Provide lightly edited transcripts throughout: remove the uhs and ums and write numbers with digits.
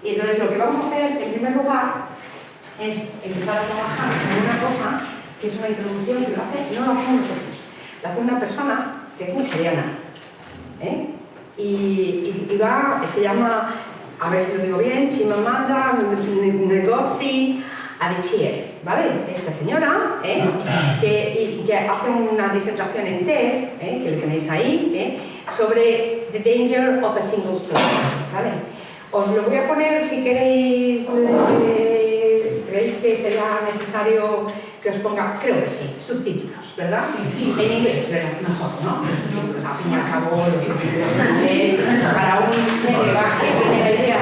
Y entonces lo que vamos a hacer, en primer lugar, es empezar a trabajar en una cosa que es una introducción que no lo hacemos nosotros, la hace una persona que es nigeriana, y se llama, a ver si lo digo bien, Chimamanda Ngozi Adichie, ¿vale? Esta señora, que hace una disertación en TED, que le tenéis ahí, sobre The Danger of a Single Story, ¿vale? Os lo voy a poner si queréis, ¿creéis que sería necesario que os ponga? Creo que sí, subtítulos, ¿verdad? Sí. En inglés, ¿verdad? Mejor, ¿no? Pues al fin y al cabo, los subtítulos en inglés, para un medio que tiene la idea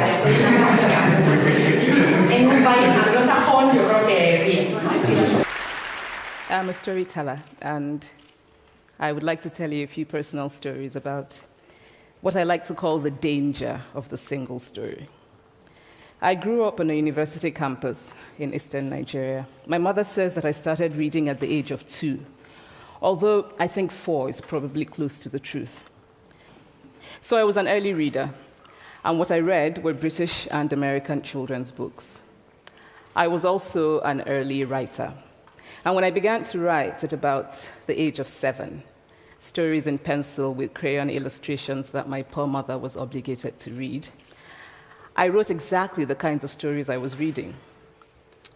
de en un país anglosajón, yo creo que bien, ¿no? I'm a storyteller, and I would like to tell you a few personal stories about what I like to call the danger of the single story. I grew up on a university campus in eastern Nigeria. My mother says that I started reading at the age of 2, although I think 4 is probably close to the truth. So I was an early reader, and what I read were British and American children's books. I was also an early writer. And when I began to write at about the age of 7, stories in pencil with crayon illustrations that my poor mother was obligated to read, I wrote exactly the kinds of stories I was reading.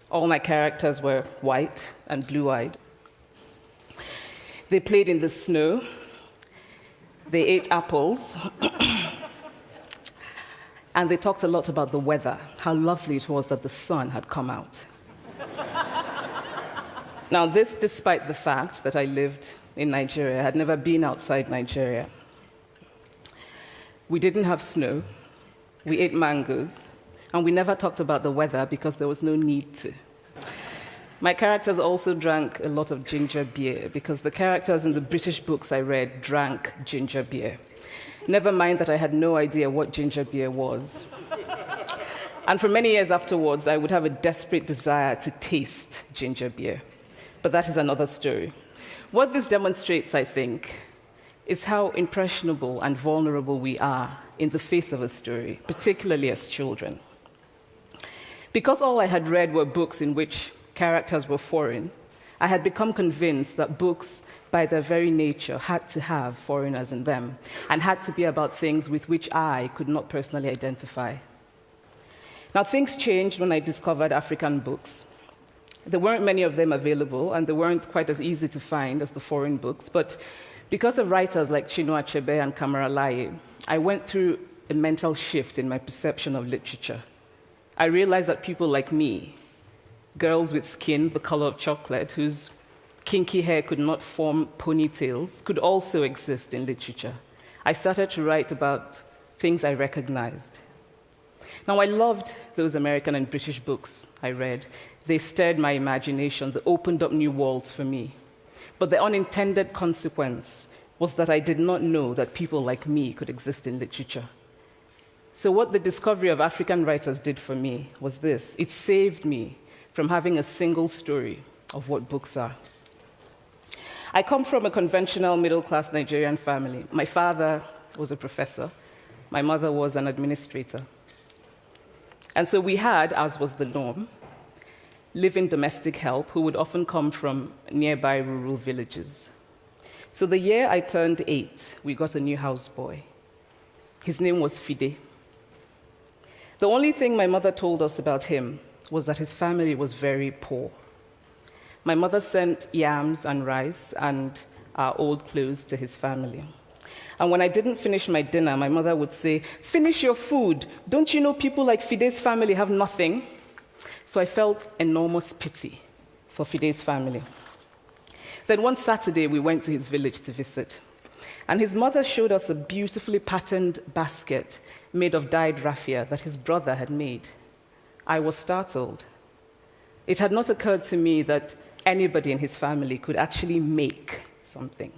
All my characters were white and blue-eyed. They played in the snow. They ate apples. And they talked a lot about the weather, how lovely it was that the sun had come out. Now, this despite the fact that I lived in Nigeria. I had never been outside Nigeria. We didn't have snow. We ate mangoes. And we never talked about the weather because there was no need to. My characters also drank a lot of ginger beer because the characters in the British books I read drank ginger beer. Never mind that I had no idea what ginger beer was. And for many years afterwards, I would have a desperate desire to taste ginger beer. But that is another story. What this demonstrates, I think, is how impressionable and vulnerable we are in the face of a story, particularly as children. Because all I had read were books in which characters were foreign, I had become convinced that books, by their very nature, had to have foreigners in them and had to be about things with which I could not personally identify. Now, things changed when I discovered African books. There weren't many of them available, and they weren't quite as easy to find as the foreign books, but because of writers like Chinua Achebe and Carmen Alario, I went through a mental shift in my perception of literature. I realized that people like me, girls with skin the color of chocolate, whose kinky hair could not form ponytails, could also exist in literature. I started to write about things I recognized. Now, I loved those American and British books I read. They stirred my imagination. They opened up new worlds for me. But the unintended consequence was that I did not know that people like me could exist in literature. So what the discovery of African writers did for me was this. It saved me from having a single story of what books are. I come from a conventional middle-class Nigerian family. My father was a professor. My mother was an administrator. And so we had, as was the norm, live-in domestic help who would often come from nearby rural villages. So the year I turned 8, we got a new houseboy. His name was Fide. The only thing my mother told us about him was that his family was very poor. My mother sent yams and rice and our old clothes to his family. And when I didn't finish my dinner, my mother would say, "Finish your food. Don't you know people like Fide's family have nothing?" So I felt enormous pity for Fide's family. Then one Saturday, we went to his village to visit. And his mother showed us a beautifully patterned basket made of dyed raffia that his brother had made. I was startled. It had not occurred to me that anybody in his family could actually make something.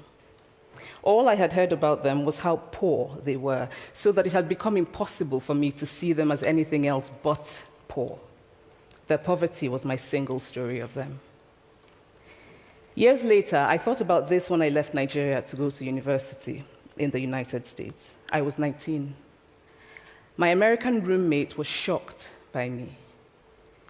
All I had heard about them was how poor they were, so that it had become impossible for me to see them as anything else but poor. Their poverty was my single story of them. Years later, I thought about this when I left Nigeria to go to university in the United States. I was 19. My American roommate was shocked by me.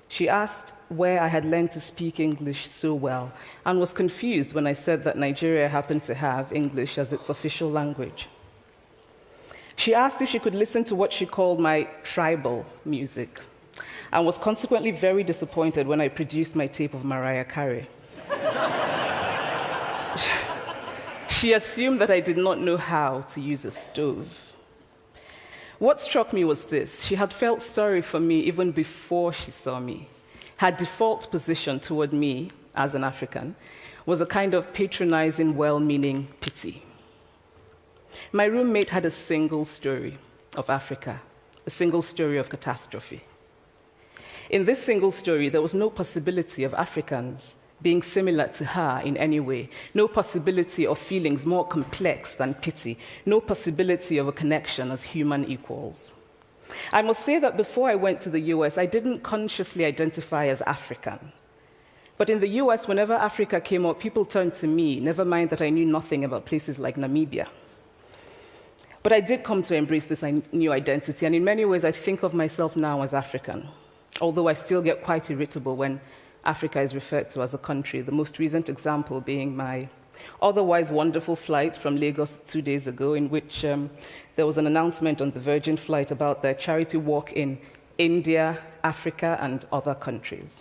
She asked where I had learned to speak English so well and was confused when I said that Nigeria happened to have English as its official language. She asked if she could listen to what she called my tribal music and was consequently very disappointed when I produced my tape of Mariah Carey. She assumed that I did not know how to use a stove. What struck me was this: she had felt sorry for me even before she saw me. Her default position toward me as an African was a kind of patronizing, well-meaning pity. My roommate had a single story of Africa, a single story of catastrophe. In this single story, there was no possibility of Africans being similar to her in any way, no possibility of feelings more complex than pity, no possibility of a connection as human equals. I must say that before I went to the US, I didn't consciously identify as African. But in the US, whenever Africa came up, people turned to me, never mind that I knew nothing about places like Namibia. But I did come to embrace this new identity, and in many ways, I think of myself now as African, although I still get quite irritable when Africa is referred to as a country, the most recent example being my otherwise wonderful flight from Lagos 2 days ago, in which there was an announcement on the Virgin flight about their charity walk in India, Africa, and other countries.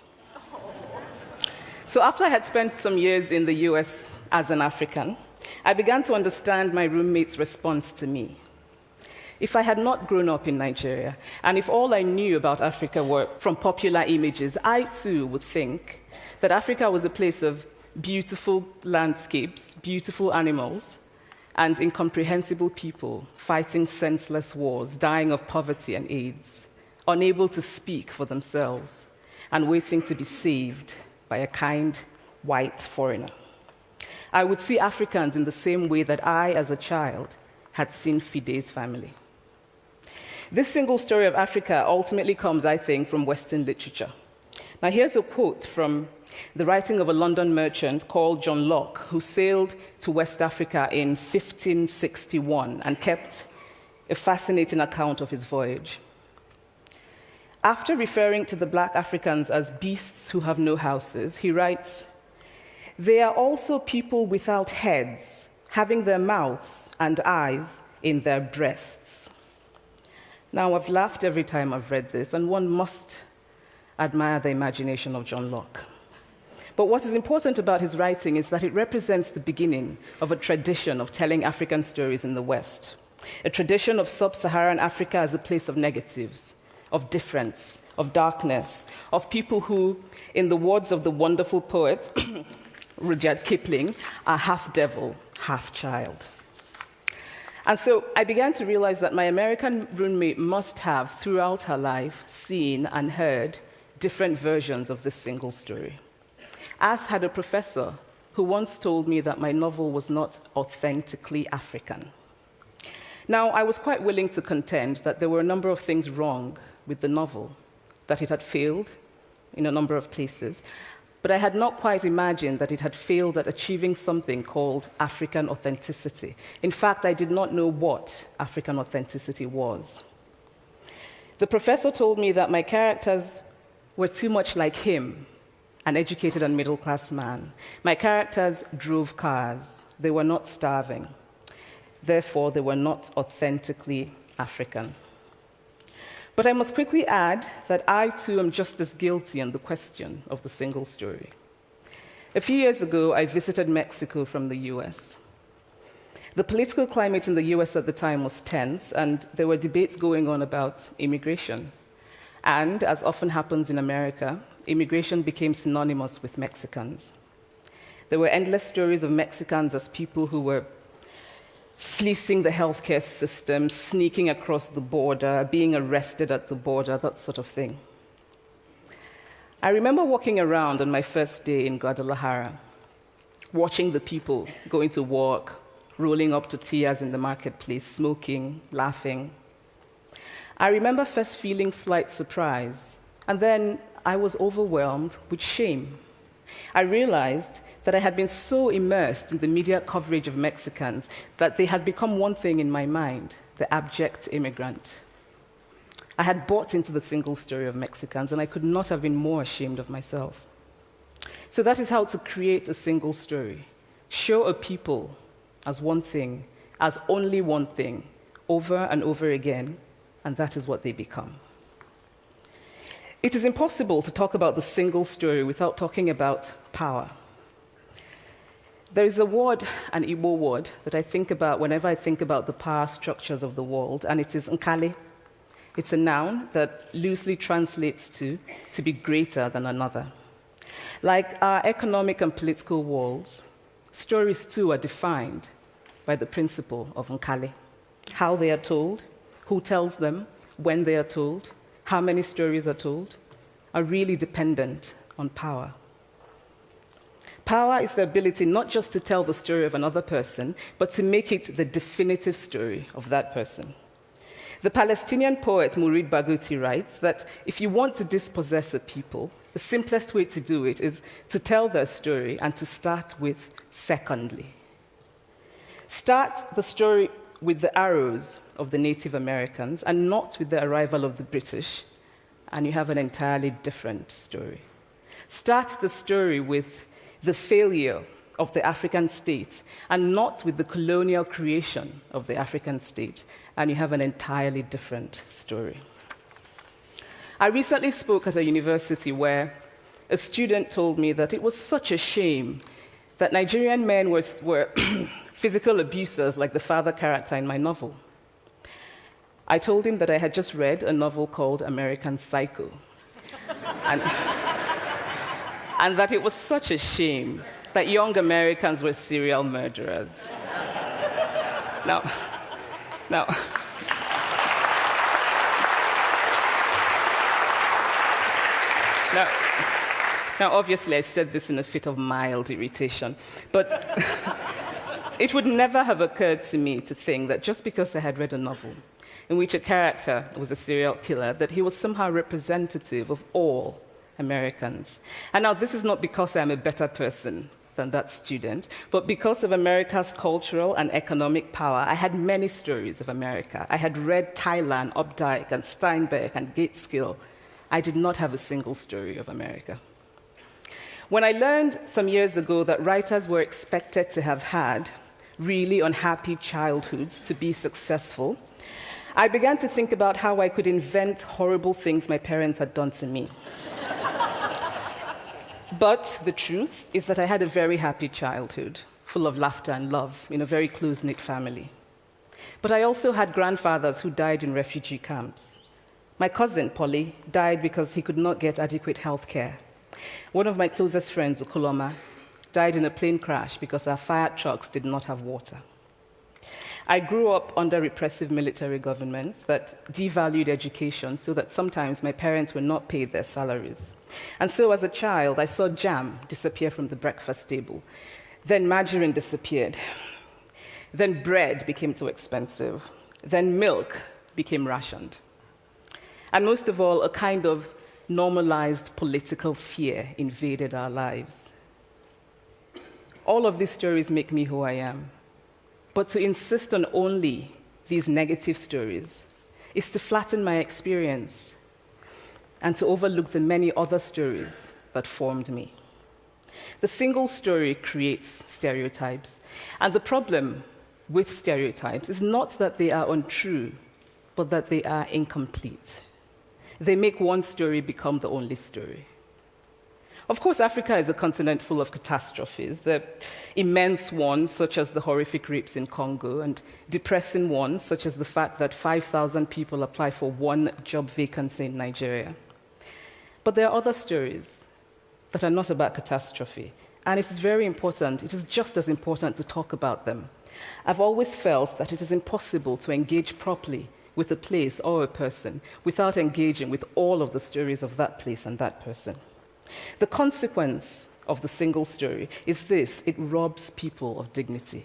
So after I had spent some years in the US as an African, I began to understand my roommate's response to me. If I had not grown up in Nigeria, and if all I knew about Africa were from popular images, I too would think that Africa was a place of beautiful landscapes, beautiful animals, and incomprehensible people fighting senseless wars, dying of poverty and AIDS, unable to speak for themselves, and waiting to be saved by a kind white foreigner. I would see Africans in the same way that I, as a child, had seen Fide's family. This single story of Africa ultimately comes, I think, from Western literature. Now, here's a quote from the writing of a London merchant called John Locke, who sailed to West Africa in 1561 and kept a fascinating account of his voyage. After referring to the black Africans as beasts who have no houses, he writes, "They are also people without heads, having their mouths and eyes in their breasts." Now, I've laughed every time I've read this, and one must admire the imagination of John Locke. But what is important about his writing is that it represents the beginning of a tradition of telling African stories in the West, a tradition of sub-Saharan Africa as a place of negatives, of difference, of darkness, of people who, in the words of the wonderful poet Rudyard Kipling, are half devil, half child. And so I began to realize that my American roommate must have, throughout her life, seen and heard different versions of this single story. As had a professor who once told me that my novel was not authentically African. Now, I was quite willing to contend that there were a number of things wrong with the novel, that it had failed in a number of places, but I had not quite imagined that it had failed at achieving something called African authenticity. In fact, I did not know what African authenticity was. The professor told me that my characters were too much like him, an educated and middle-class man. My characters drove cars. They were not starving. Therefore, they were not authentically African. But I must quickly add that I, too, am just as guilty on the question of the single story. A few years ago, I visited Mexico from the US. The political climate in the US at the time was tense, and there were debates going on about immigration. And, as often happens in America, immigration became synonymous with Mexicans. There were endless stories of Mexicans as people who were fleecing the healthcare system, sneaking across the border, being arrested at the border, that sort of thing. I remember walking around on my first day in Guadalajara, watching the people going to work, rolling up tortillas in the marketplace, smoking, laughing. I remember first feeling slight surprise, and then I was overwhelmed with shame. I realized that I had been so immersed in the media coverage of Mexicans that they had become one thing in my mind, the abject immigrant. I had bought into the single story of Mexicans, and I could not have been more ashamed of myself. So that is how to create a single story. Show a people as one thing, as only one thing, over and over again, and that is what they become. It is impossible to talk about the single story without talking about power. There is a word, an Igbo word, that I think about whenever I think about the power structures of the world, and it is nkali. It's a noun that loosely translates to be greater than another. Like our economic and political worlds, stories too are defined by the principle of nkali. How they are told, who tells them, when they are told, how many stories are told, are really dependent on power. Power is the ability not just to tell the story of another person, but to make it the definitive story of that person. The Palestinian poet Mourid Barghouti writes that if you want to dispossess a people, the simplest way to do it is to tell their story and to start with secondly. Start the story with the arrows of the Native Americans and not with the arrival of the British, and you have an entirely different story. Start the story with the failure of the African state and not with the colonial creation of the African state, and you have an entirely different story. I recently spoke at a university where a student told me that it was such a shame that Nigerian men were physical abusers like the father character in my novel. I told him that I had just read a novel called American Psycho, and that it was such a shame that young Americans were serial murderers. Now, obviously, I said this in a fit of mild irritation, but it would never have occurred to me to think that just because I had read a novel in which a character was a serial killer, that he was somehow representative of all Americans. And now, this is not because I'm a better person than that student, but because of America's cultural and economic power, I had many stories of America. I had read Thailand, Updike, and Steinbeck, and Gateskill. I did not have a single story of America. When I learned some years ago that writers were expected to have had really unhappy childhoods to be successful, I began to think about how I could invent horrible things my parents had done to me. But the truth is that I had a very happy childhood, full of laughter and love, in a very close-knit family. But I also had grandfathers who died in refugee camps. My cousin, Polly, died because he could not get adequate health care. One of my closest friends, Okoloma, died in a plane crash because our fire trucks did not have water. I grew up under repressive military governments that devalued education so that sometimes my parents were not paid their salaries. And so as a child, I saw jam disappear from the breakfast table. Then margarine disappeared. Then bread became too expensive. Then milk became rationed. And most of all, a kind of normalized political fear invaded our lives. All of these stories make me who I am. But to insist on only these negative stories is to flatten my experience and to overlook the many other stories that formed me. The single story creates stereotypes, and the problem with stereotypes is not that they are untrue, but that they are incomplete. They make one story become the only story. Of course, Africa is a continent full of catastrophes, the immense ones, such as the horrific rapes in Congo, and depressing ones, such as the fact that 5,000 people apply for one job vacancy in Nigeria. But there are other stories that are not about catastrophe, and it is very important, it is just as important to talk about them. I've always felt that it is impossible to engage properly with a place or a person without engaging with all of the stories of that place and that person. The consequence of the single story is this: it robs people of dignity.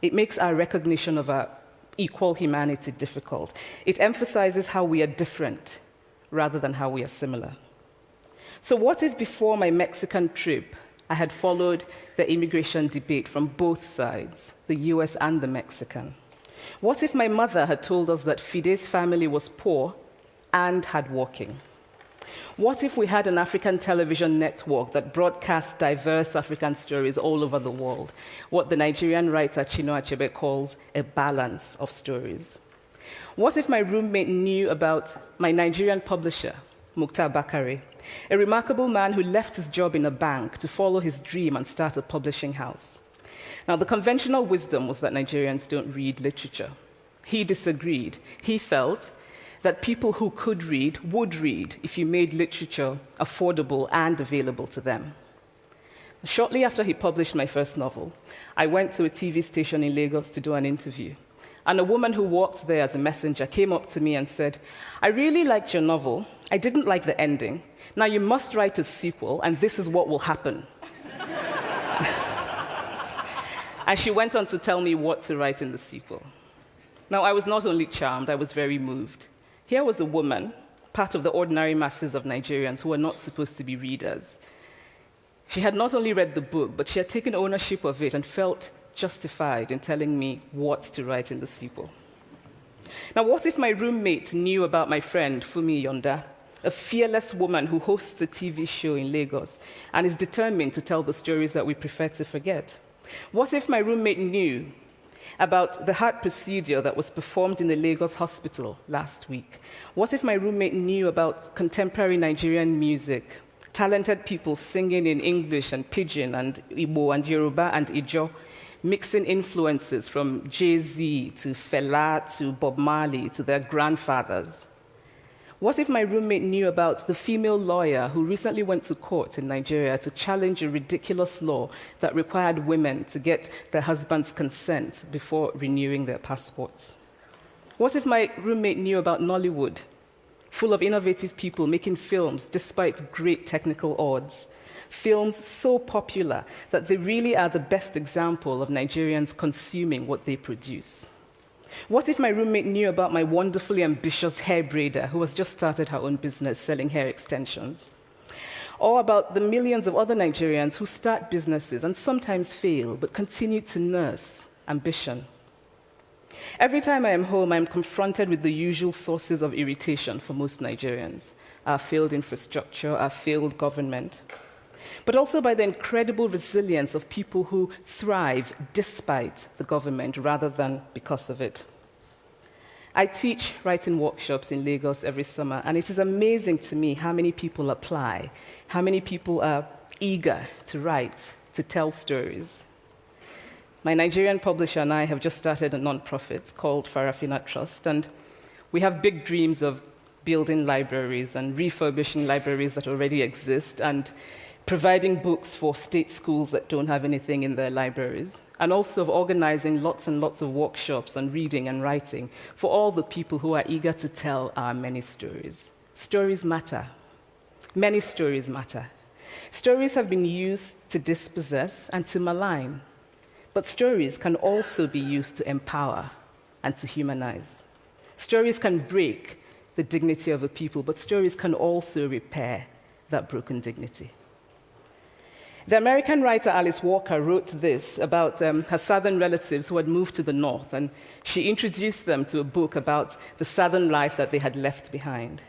It makes our recognition of our equal humanity difficult. It emphasizes how we are different rather than how we are similar. So what if before my Mexican trip, I had followed the immigration debate from both sides, the US and the Mexican? What if my mother had told us that Fide's family was poor and hardworking? What if we had an African television network that broadcast diverse African stories all over the world, what the Nigerian writer Chinua Achebe calls a balance of stories? What if my roommate knew about my Nigerian publisher, Mukhtar Bakare, a remarkable man who left his job in a bank to follow his dream and start a publishing house? Now, the conventional wisdom was that Nigerians don't read literature. He disagreed. He felt that people who could read would read if you made literature affordable and available to them. Shortly after he published my first novel, I went to a TV station in Lagos to do an interview. And a woman who worked there as a messenger came up to me and said, "I really liked your novel. I didn't like the ending. Now you must write a sequel, and this is what will happen." And she went on to tell me what to write in the sequel. Now, I was not only charmed, I was very moved. Here was a woman, part of the ordinary masses of Nigerians who were not supposed to be readers. She had not only read the book, but she had taken ownership of it and felt justified in telling me what to write in the sequel. Now, what if my roommate knew about my friend, Fumi Yonda, a fearless woman who hosts a TV show in Lagos and is determined to tell the stories that we prefer to forget? What if my roommate knew about the heart procedure that was performed in the Lagos hospital last week? What if my roommate knew about contemporary Nigerian music, talented people singing in English and Pidgin and Igbo and Yoruba and Ijo, mixing influences from Jay-Z to Fela to Bob Marley to their grandfathers? What if my roommate knew about the female lawyer who recently went to court in Nigeria to challenge a ridiculous law that required women to get their husband's consent before renewing their passports? What if my roommate knew about Nollywood, full of innovative people making films despite great technical odds? Films so popular that they really are the best example of Nigerians consuming what they produce. What if my roommate knew about my wonderfully ambitious hair braider who has just started her own business selling hair extensions? Or about the millions of other Nigerians who start businesses and sometimes fail, but continue to nurse ambition? Every time I am home, I am confronted with the usual sources of irritation for most Nigerians: our failed infrastructure, our failed government, but also by the incredible resilience of people who thrive despite the government rather than because of it. I teach writing workshops in Lagos every summer, and it is amazing to me how many people apply, how many people are eager to write, to tell stories. My Nigerian publisher and I have just started a nonprofit called Farafina Trust, and we have big dreams of building libraries and refurbishing libraries that already exist and providing books for state schools that don't have anything in their libraries, and also of organizing lots and lots of workshops on reading and writing for all the people who are eager to tell our many stories. Stories matter. Many stories matter. Stories have been used to dispossess and to malign, but stories can also be used to empower and to humanize. Stories can break the dignity of a people, but stories can also repair that broken dignity. The American writer Alice Walker wrote this about her southern relatives who had moved to the north, and she introduced them to a book about the southern life that they had left behind.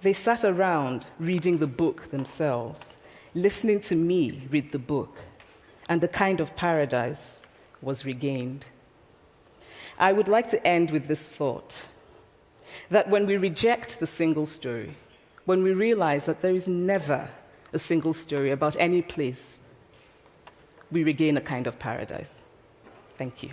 They sat around reading the book themselves, listening to me read the book, and a kind of paradise was regained. I would like to end with this thought, that when we reject the single story, when we realize that there is never a single story about any place, we regain a kind of paradise. Thank you.